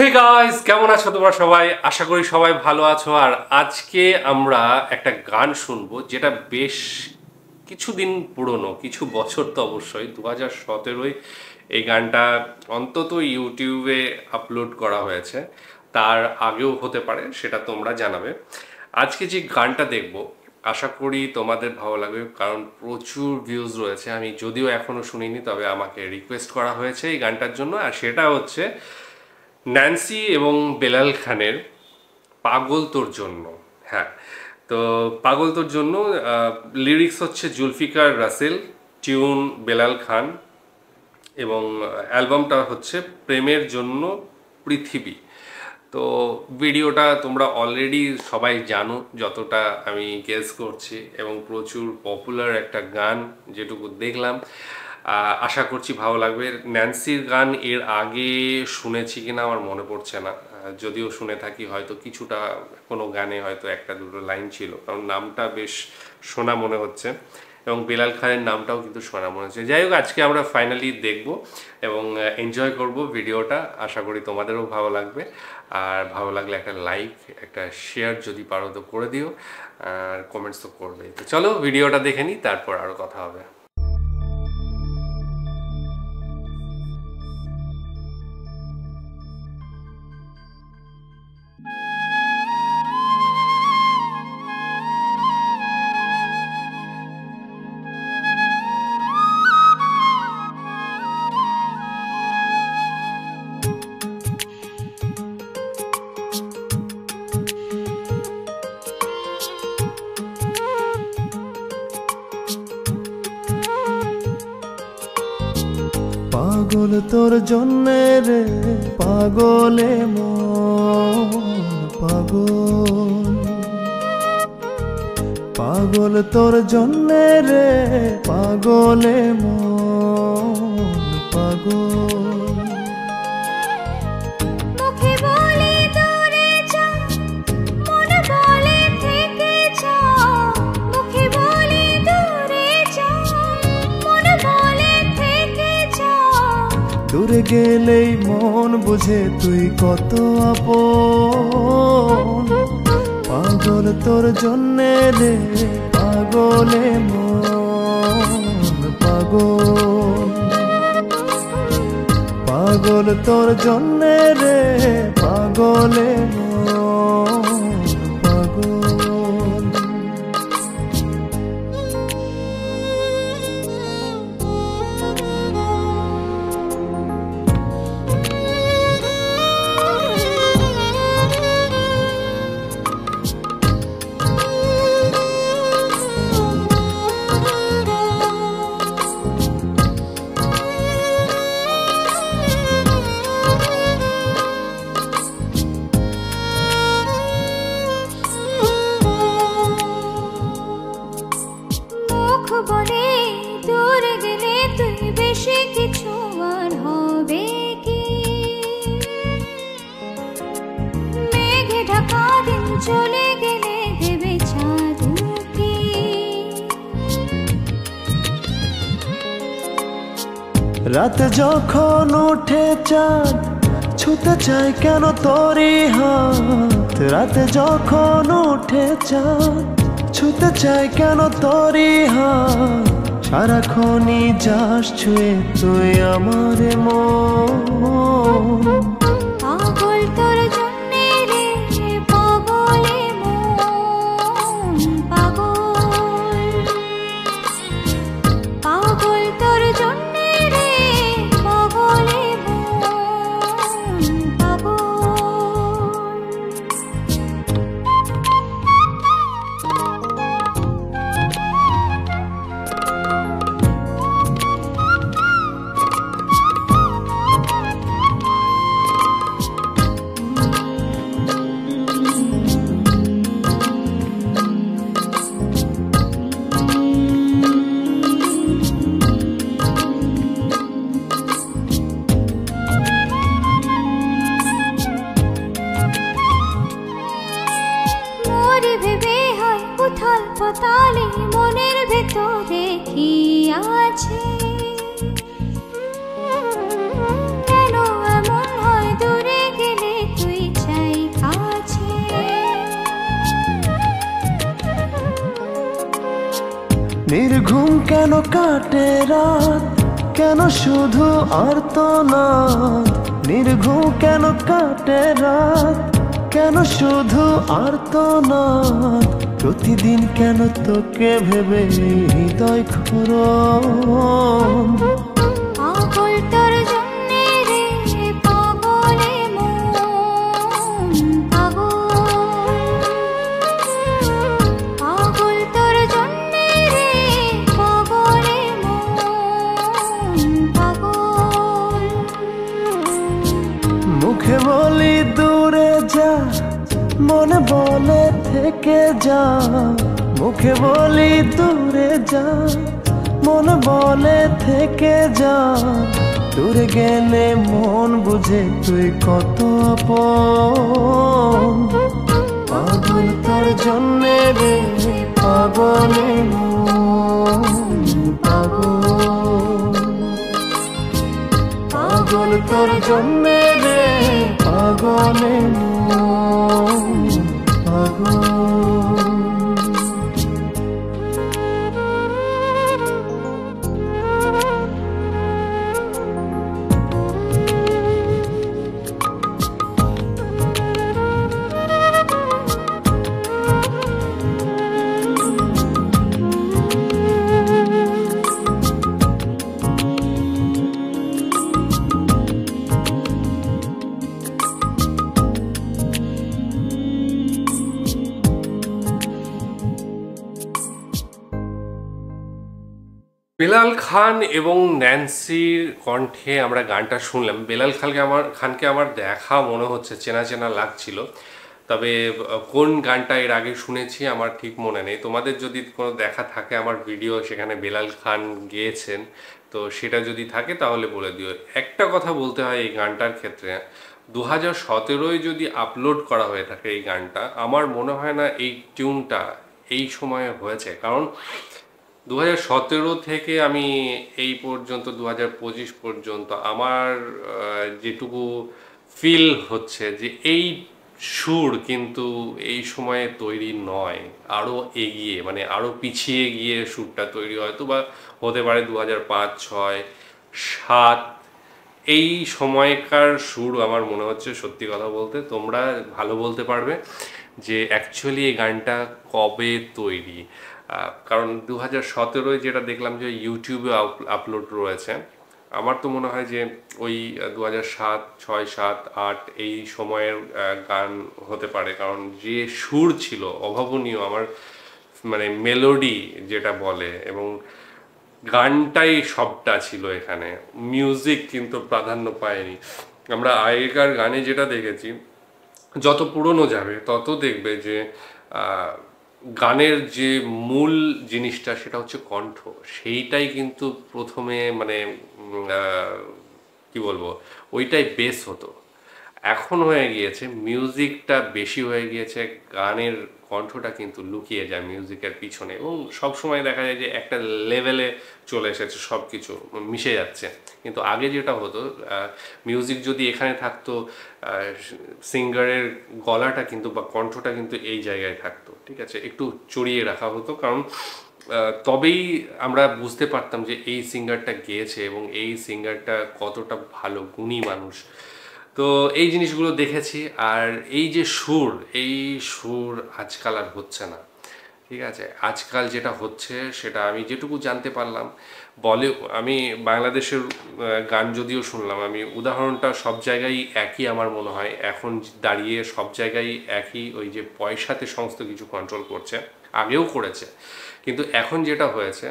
Hey guys, কেমন আছো তোমরা সবাই? আশা করি সবাই ভালো আছো। আর আজকে আমরা একটা গান শুনবো যেটা বেশ কিছুদিন পুরনো, কিছু বছর তো অবশ্যই, 2017-ই এই গানটা অন্তত ইউটিউবে আপলোড করা হয়েছে, তার আগেও হতে পারে, সেটা তোমরা জানাবে। আজকে যে গানটা দেখবো আশা করি তোমাদের ভালো লাগবে, কারণ প্রচুর ভিউজ রয়েছে। আমি যদিও এখনো শুনিনি, তবে আমাকে রিকোয়েস্ট করা হয়েছে এই গানটার জন্য, আর সেটা হচ্ছে ন্যান্সি এবং বেলাল খানের পাগল তোর জন্য। হ্যাঁ, তো পাগল তোর জন্য লিরিক্স হচ্ছে জুলফিকার রাসেল, টিউন বেলাল খান, এবং অ্যালবামটা হচ্ছে প্রেমের জন্য পৃথিবী। তো ভিডিওটা তোমরা অলরেডি সবাই জানো যতটা আমি গেস করছি, এবং প্রচুর পপুলার একটা গান যেটুকু দেখলাম। আশা করছি ভালো লাগবে। ন্যান্সির গান এর আগে শুনেছি কিনা আমার মনে পড়ছে না, যদিও শুনে থাকি হয়তো কিছুটা, কোনো গানে হয়তো একটা দুটো লাইন ছিল, কারণ নামটা বেশ শোনা মনে হচ্ছে, এবং বেলাল খানের নামটাও কিন্তু শোনা মনে হচ্ছে। যাই হোক, আজকে আমরা ফাইনালি দেখব এবং এনজয় করব ভিডিওটা। আশা করি তোমাদেরও ভালো লাগবে, আর ভালো লাগলে একটা লাইক, একটা শেয়ার যদি পারো তো করে দিও, আর কমেন্টস তো করবেই। তো চলো ভিডিওটা দেখে নিই, তারপর আরও কথা হবে। পাগল তোর জন্যে রে পাগলে মন পাগল, পাগল তোর জন্যে রে পাগলে মন পাগল। দূরে গেলেই মন বুঝে তুই কত আপন, পাগল তোর জন্যে রে পাগলে মন পাগল, পাগল তোর জন্যে রে পাগলে মন পাগল। চলে গেলে দেবে ছাদুকি, রাত যখন ওঠে চাঁদ ছুতে চায় কেন তোরই হাত, রাত যখন ওঠে চাঁদ ছুতে চায় কেন তোরই হাত, সারাক্ষণই যাস ছুঁয়ে তুই আমার মন, পাগল তোর জন্যে রে পাগলে মন পাগল, পাগল তোর জন্যে রে পাগলে মন পাগল। উথাল পাতালে মনের ভেতরে কি আছে, কেন এমন হয় দূরে গেলে নির্ঘুম কেন কাটে রাত, কেন শুধু আর্তনাদ। নির্ঘুম কেন কাটে রাত, কেন শুধু আর্তনাদ। প্রতিদিন কেন তোকে ভেবে হৃদয় ক্ষরণ। পাগল তোর জন্যে রে পাগলে মন পাগল। পাগল তোর জন্যে রে পাগলে মন পাগল। মুখে বলি দূরে যা, মনে বলে থেকে যা। মুখে বলি দূরে যা, মনে বলে থেকে যা। দূরে গেলে মন বুঝে তুই কত আপন। পাগল তোর জন্যে রে পাগলে মন পাগল। পাগল তোর জন্যে রে পাগলে মন পাগল। বেলাল খান এবং ন্যান্সির কণ্ঠে আমরা গানটা শুনলাম। বেলাল খানকে আমার দেখা মনে হচ্ছে, চেনা চেনা লাগছিল, তবে কোন গানটা এর আগে শুনেছি আমার ঠিক মনে নেই। তোমাদের যদি কোনো দেখা থাকে আমার ভিডিও, সেখানে বেলাল খান গেয়েছেন, তো সেটা যদি থাকে তাহলে বলে দিও। একটা কথা বলতে হয় এই গানটার ক্ষেত্রে, 2017 যদি আপলোড করা হয়ে থাকে এই গানটা, আমার মনে হয় না এই টিউনটা এই সময়ে হয়েছে। কারণ 2017 থেকে আমি এই পর্যন্ত 2025 পর্যন্ত আমার যেটুকু ফিল হচ্ছে যে এই সুর কিন্তু এই সময়ে তৈরি নয়, আরও এগিয়ে, মানে আরও পিছিয়ে গিয়ে সুরটা তৈরি হয়তো বা হতে পারে 2005, 6, 7 এই সময়কার সুর আমার মনে হচ্ছে। সত্যি কথা বলতে তোমরা ভালো বলতে পারবে যে অ্যাকচুয়ালি এই গানটা কবে তৈরি। কারণ 2017 যেটা দেখলাম যে ইউটিউবে আপলোড রয়েছে, আমার তো মনে হয় যে ওই 2007, 6, 7, 8 এই সময়ের গান হতে পারে। কারণ যে সুর ছিল অভাবনীয়, আমার মানে মেলোডি যেটা বলে, এবং গানটাই সবটা ছিল এখানে, মিউজিক কিন্তু প্রাধান্য পায়নি। আমরা আগেকার গানে যেটা দেখেছি, যত পুরনো যাবে তত দেখবে যে গানের যে মূল জিনিসটা সেটা হচ্ছে কণ্ঠ, সেইটাই কিন্তু প্রথমে মানে কি বলবো, ওইটাই বেস হতো। এখন হয়ে গিয়েছে মিউজিকটা বেশি হয়ে গিয়েছে, গানের কণ্ঠটা কিন্তু লুকিয়ে যায় মিউজিকের পিছনে, এবং সবসময় দেখা যায় যে একটা লেভেলে চলে এসেছে, সব কিছু মিশে যাচ্ছে। কিন্তু আগে যেটা হতো, মিউজিক যদি এখানে থাকতো, সিঙ্গারের গলাটা কিন্তু বা কণ্ঠটা কিন্তু এই জায়গায় থাকতো, ঠিক আছে, একটু চড়িয়ে রাখা হতো। কারণ তবেই আমরা বুঝতে পারতাম যে এই সিঙ্গারটা গেয়েছে এবং এই সিঙ্গারটা কতটা ভালো গুণী মানুষ। তো এই জিনিসগুলো দেখেছি। আর এই যে সুর, এই সুর আজকাল আর হচ্ছে না, ঠিক আছে। আজকাল যেটা হচ্ছে সেটা আমি যেটুকু জানতে পারলাম, আমি বাংলাদেশের গান যদিও শুনলাম, আমি উদাহরণটা সব জায়গায় একই আমার মনে হয় এখন দাঁড়িয়ে, সব জায়গায় একই, ওই যে পয়সাতে সমস্ত কিছু কন্ট্রোল করছে, আগেও করেছে। কিন্তু এখন যেটা হয়েছে,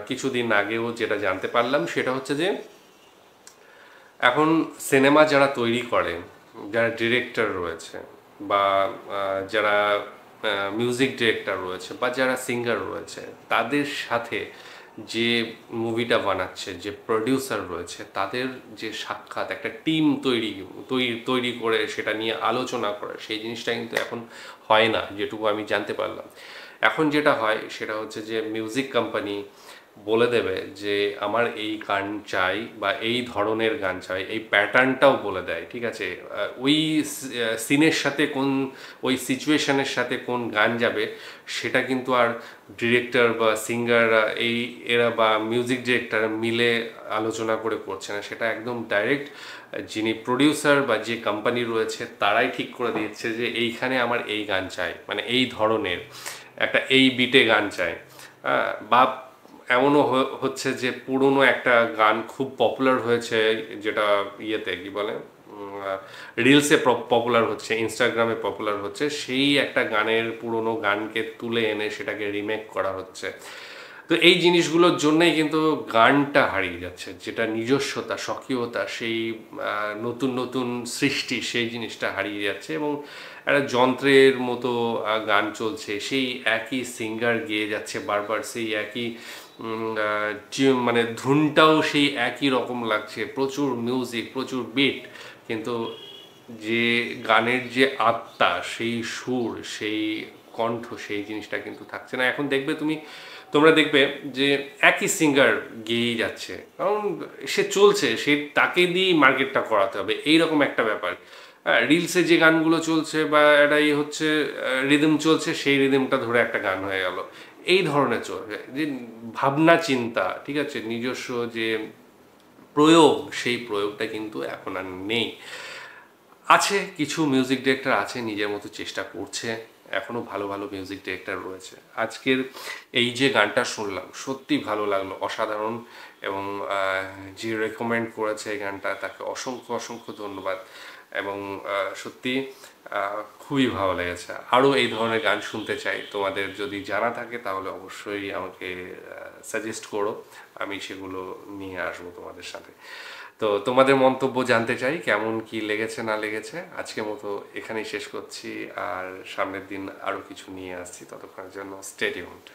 কিছুদিন আগেও যেটা জানতে পারলাম, সেটা হচ্ছে যে এখন সিনেমা যারা তৈরি করে, যারা ডিরেক্টর রয়েছে, বা যারা মিউজিক ডিরেক্টর রয়েছে, বা যারা সিঙ্গার রয়েছে, তাদের সাথে যে মুভিটা বানাচ্ছে, যে প্রডিউসার রয়েছে, তাদের যে সাক্ষাৎ, একটা টিম তৈরি করে সেটা নিয়ে আলোচনা করে, সেই জিনিসটা কিন্তু এখন হয় না, যেটুকু আমি জানতে পারলাম। এখন যেটা হয় সেটা হচ্ছে যে মিউজিক কোম্পানি বলে দেবে যে আমার এই গান চাই বা এই ধরনের গান চাই, এই প্যাটার্নটাও বলে দেয়, ঠিক আছে। ওই সিনের সাথে কোন, ওই সিচুয়েশনের সাথে কোন গান যাবে সেটা কিন্তু আর ডিরেক্টর বা সিঙ্গাররা এরা বা মিউজিক ডিরেক্টর মিলে আলোচনা করে করছে না, সেটা একদম ডাইরেক্ট যিনি প্রডিউসার বা যে কোম্পানি রয়েছে তারাই ঠিক করে দিচ্ছে যে এইখানে আমার এই গান চাই, মানে এই ধরনের একটা এই বিটে গান চাই। বা এমনও হচ্ছে যে পুরনো একটা গান খুব পপুলার হয়েছে, যেটা ইয়েতে কি বলে রিলসে পপুলার হচ্ছে, ইনস্টাগ্রামে পপুলার হচ্ছে, সেই একটা গানের পুরনো গানকে তুলে এনে সেটাকে রিমেক করা হচ্ছে। তো এই জিনিসগুলোর জন্যই কিন্তু গানটা হারিয়ে যাচ্ছে, যেটা নিজস্বতা, স্বকীয়তা, সেই নতুন নতুন সৃষ্টি, সেই জিনিসটা হারিয়ে যাচ্ছে এবং একটা যন্ত্রের মতো গান চলছে, সেই একই সিঙ্গার গেয়ে যাচ্ছে বারবার, সেই একই মানে ধুনটাও সেই একই রকম লাগছে, প্রচুর মিউজিক, প্রচুর বিট, কিন্তু যে গানের যে আত্মা, সেই সুর, সেই কণ্ঠ, সেই জিনিসটা কিন্তু থাকছে না। এখন দেখবে তোমরা দেখবে যে একই সিঙ্গার গেয়েই যাচ্ছে, কারণ সে চলছে, সে তাকে দিয়েই মার্কেটটা করাতে হবে, এইরকম একটা ব্যাপার। রিলসে যে গানগুলো চলছে বা এটাই হচ্ছে রিদম চলছে, সেই রিদমটা ধরে একটা গান হয়ে গেল, এই ধরনের চলছে। যে ভাবনা চিন্তা, ঠিক আছে, নিজস্ব যে প্রয়োগ, সেই প্রয়োগটা কিন্তু এখন আর নেই। আছে কিছু মিউজিক ডিরেক্টর আছে, নিজের মতো চেষ্টা করছে, এখনো ভালো ভালো মিউজিক ডিরেক্টর রয়েছে। আজকের এই যে গানটা শুনলাম সত্যি ভালো লাগলো, অসাধারণ, এবং যে রেকমেন্ড করেছে এই গানটা তাকে অসংখ্য অসংখ্য ধন্যবাদ, এবং সত্যি খুবই ভালো লেগেছে। আরও এই ধরনের গান শুনতে চাই, তোমাদের যদি জানা থাকে তাহলে অবশ্যই আমাকে সাজেস্ট করো, আমি সেগুলো নিয়ে আসবো তোমাদের সাথে। তো তোমাদের মন্তব্য জানতে চাই, কেমন কি লেগেছে না লেগেছে। আজকের মতো এখানেই শেষ করছি, আর সামনের দিন আরও কিছু নিয়ে আসছি, ততক্ষণের জন্য স্টে টিউনড।